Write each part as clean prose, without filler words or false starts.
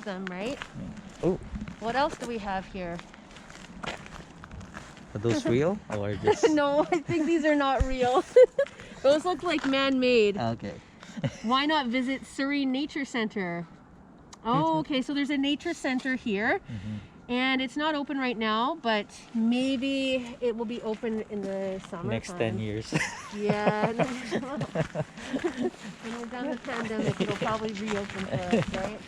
them, right? Oh, What else do we have here? are those real or just? No, I think these are not real. Those look like man-made. Okay. Why not visit Surrey Nature Center? Oh, okay, so there's a nature center here. And it's not open right now, but maybe it will be open in the summer. Next 10 years. Yeah. When we're done with the pandemic, it'll probably reopen for us, right?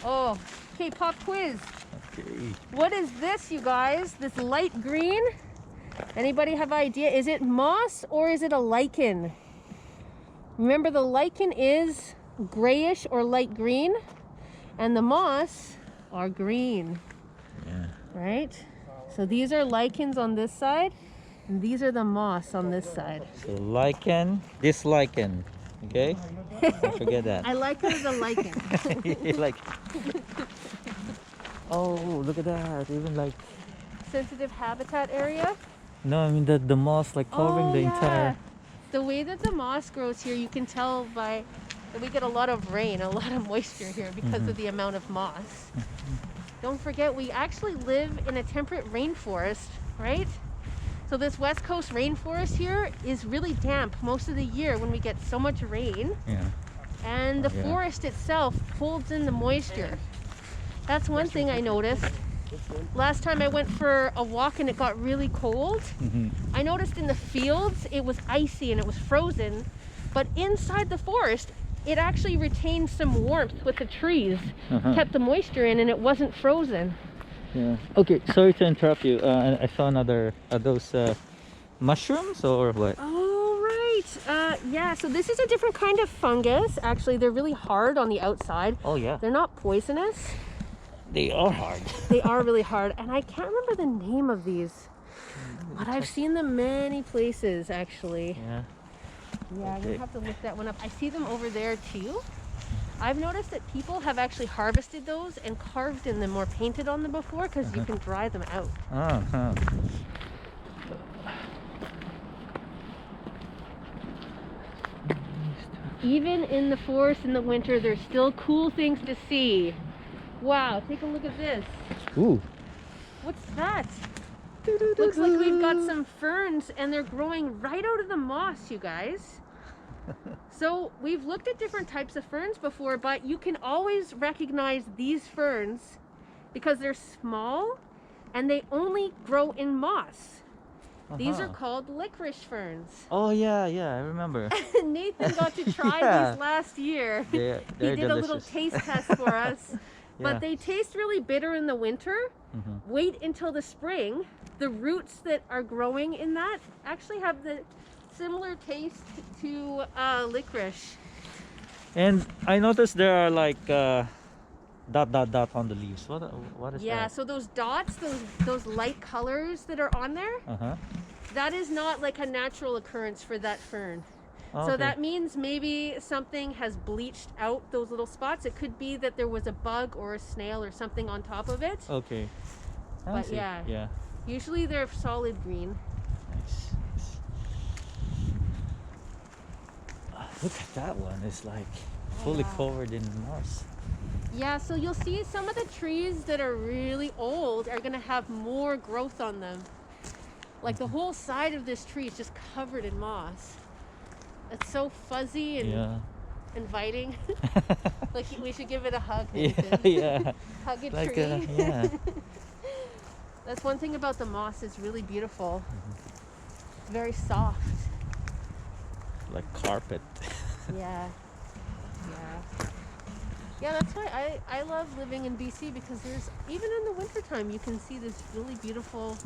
Oh, okay, pop quiz. Okay. What is this, you guys? This light green? Anybody have idea? Is it moss or is it a lichen? Remember, the lichen is grayish or light green, and the moss are green. Yeah. Right? So these are lichens on this side, and these are the moss on this side. So lichen, this lichen. Okay? Don't forget that. I like it as a lichen. You like. Oh, look at that. Even like. Sensitive habitat area. No, I mean the moss like covering the entire. The way that the moss grows here, you can tell by that we get a lot of rain, a lot of moisture here because of the amount of moss. Don't forget, we actually live in a temperate rainforest, right? So this West Coast rainforest here is really damp most of the year when we get so much rain. Yeah. And the forest itself holds in the moisture. That's one thing I noticed. Last time I went for a walk and it got really cold, I noticed in the fields it was icy and it was frozen, but inside the forest it actually retained some warmth with the trees, kept the moisture in, and it wasn't frozen. Yeah. Okay, sorry to interrupt you. I saw another, those mushrooms or what? Oh, right. Yeah, so this is a different kind of fungus. Actually, they're really hard on the outside. Oh, yeah. They're not poisonous. They are hard. They are really hard, and I can't remember the name of these, but I've seen them many places, actually. Yeah. Yeah, I'm gonna have to look that one up. I see them over there too. I've noticed that people have actually harvested those and carved in them or painted on them before because you can dry them out. Even in the forest in the winter, there's still cool things to see. Wow, take a look at this. Ooh. What's that? Looks like we've got some ferns and they're growing right out of the moss, you guys. So we've looked at different types of ferns before, but you can always recognize these ferns because they're small and they only grow in moss. These are called licorice ferns. Oh yeah, I remember. Nathan got to try these last year. They're He did delicious. a little taste test for us. But they taste really bitter in the winter. Wait until the spring. The roots that are growing in that actually have the similar taste to licorice. And I noticed there are like dot on the leaves. What is that? Yeah, so those dots, those light colors that are on there, that is not like a natural occurrence for that fern. So that means maybe something has bleached out those little spots. It could be that there was a bug or a snail or something on top of it. Okay. I But see. yeah. Usually they're solid green. Nice. Look at that one. It's like fully covered in moss. Yeah, so you'll see some of the trees that are really old are going to have more growth on them. Like the whole side of this tree is just covered in moss. It's so fuzzy and inviting. Like we should give it a hug. Nathan. Yeah. Hug a Like tree. yeah. That's one thing about the moss. It's really beautiful. It's very soft. Like carpet. Yeah. Yeah, that's why I love living in BC because there's, even in the wintertime, you can see this really beautiful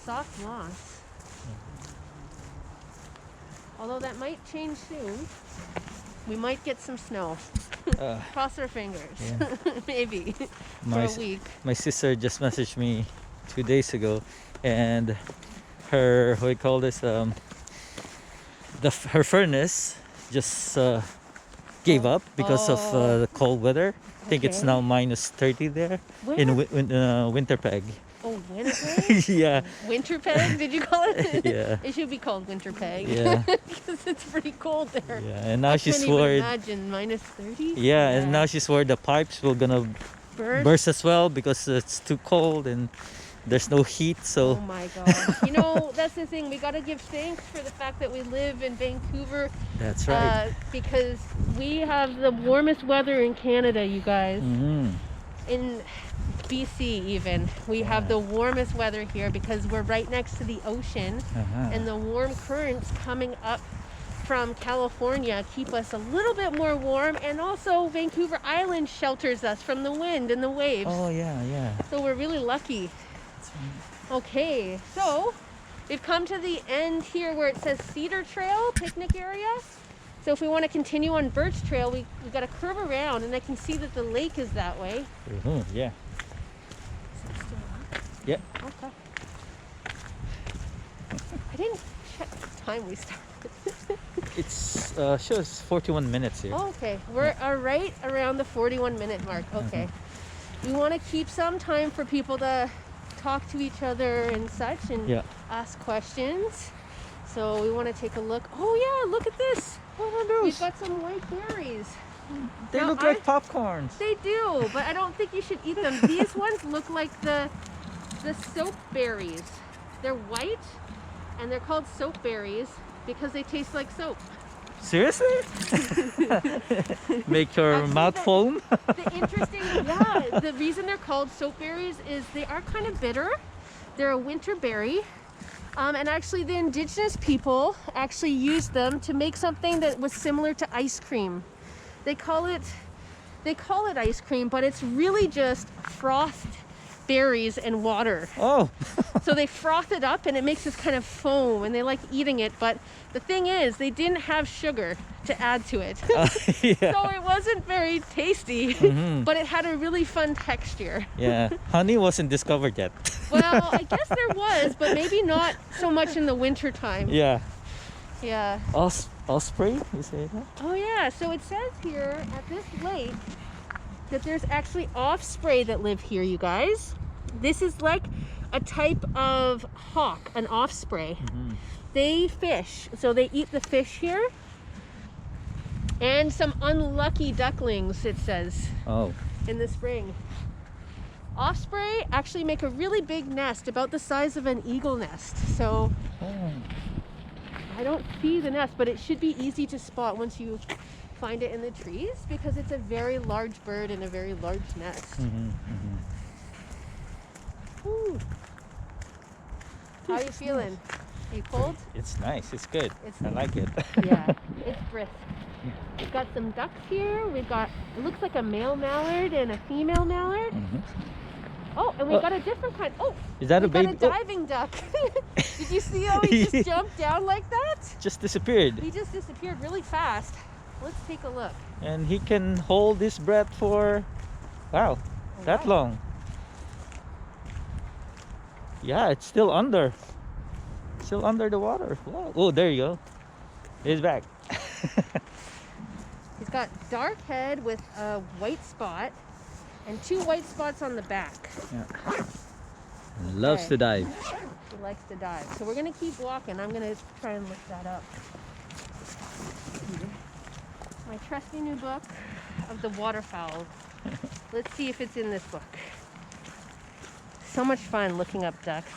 soft moss. Although that might change soon. We might get some snow. Cross our fingers. Maybe. For a week. My sister just messaged me 2 days ago, and her, what do you call this, her furnace just gave up because of the cold weather. I think it's now minus 30 there in Winterpeg. Oh, Winnipeg? Yeah. Winterpeg, did you call it? Yeah. It should be called Winterpeg. Yeah. Because it's pretty cold there. Yeah. And now I she's can't even worried. imagine minus 30. Yeah, and now she's worried the pipes will gonna Burst. burst as well because it's too cold and there's no heat. Oh So my gosh. You know, that's the thing. We got to give thanks for the fact that we live in Vancouver. that's right. Because we have the warmest weather in Canada, you guys. Mm-hmm. In BC even. We have the warmest weather here because we're right next to the ocean. Uh-huh. And the warm currents coming up from California keep us a little bit more warm, and also Vancouver Island shelters us from the wind and the waves. Oh yeah, yeah. So we're really lucky. Okay, so we've come to the end here where it says Cedar Trail picnic area. So if we want to continue on Birch Trail, we got to curve around, and I can see that the lake is that way. Mhm, yeah. Is it still up? Yeah. Okay. I didn't check the time we started. It's shows 41 minutes here. Oh, okay, we're right around the 41-minute mark. Okay. We want to keep some time for people to talk to each other and such and Yeah. ask questions. So we want to take a look. Oh yeah, look at this. What are We've got some white berries. They Now, look like popcorns. They do, but I don't think you should eat them. These ones look like the soap berries. They're white and they're called soap berries because they taste like soap. Seriously? Make your Actually, mouth the- foam? The interesting, yeah, the reason they're called soap berries is they are kind of bitter. They're a winter berry. And actually the indigenous people actually used them to make something that was similar to ice cream. They call it ice cream, but it's really just frothed berries and water. Oh. So they froth it up and it makes this kind of foam, and they like eating it. But the thing is, they didn't have sugar to add to it. Yeah. So it wasn't very tasty, Mhm. but it had a really fun texture. Yeah. Honey wasn't discovered yet. Well, I guess there was, but maybe not so much in the winter time. Yeah. Yeah. Osprey, you say that? Oh yeah, so it says here at this lake that there's actually osprey that live here, you guys. This is like a type of hawk, an osprey. Mhm. They fish, so they eat the fish here. And some unlucky ducklings, it says, Oh. in the spring. Osprey actually make a really big nest, about the size of an eagle nest. So Oh. I don't see the nest, but it should be easy to spot once you find it in the trees because it's a very large bird in a very large nest. Mhm, mhm. Ooh. How are you feeling? Are you cold? It's nice. It's good. It's I like it. Yeah, it's brisk. We've got some ducks here. We've got, it looks like a male mallard and a female mallard. Mhm. Oh, and we Oh. got a different kind. Oh, Is that a we got baby? a diving duck. Did you see how he just jumped down like that? Just disappeared. He just disappeared really fast. Let's take a look. And he can hold his breath for, wow, that Wow. long. Yeah, it's still under. Still under the water. Wow. Oh, there you go. He's back. He's got dark head with a white spot and 2 white spots on the back. Loves Okay. to dive. He likes to dive. So we're gonna keep walking. I'm gonna try and lift that up. My trusty new book of the waterfowl. Let's see if it's in this book. So much fun looking up ducks.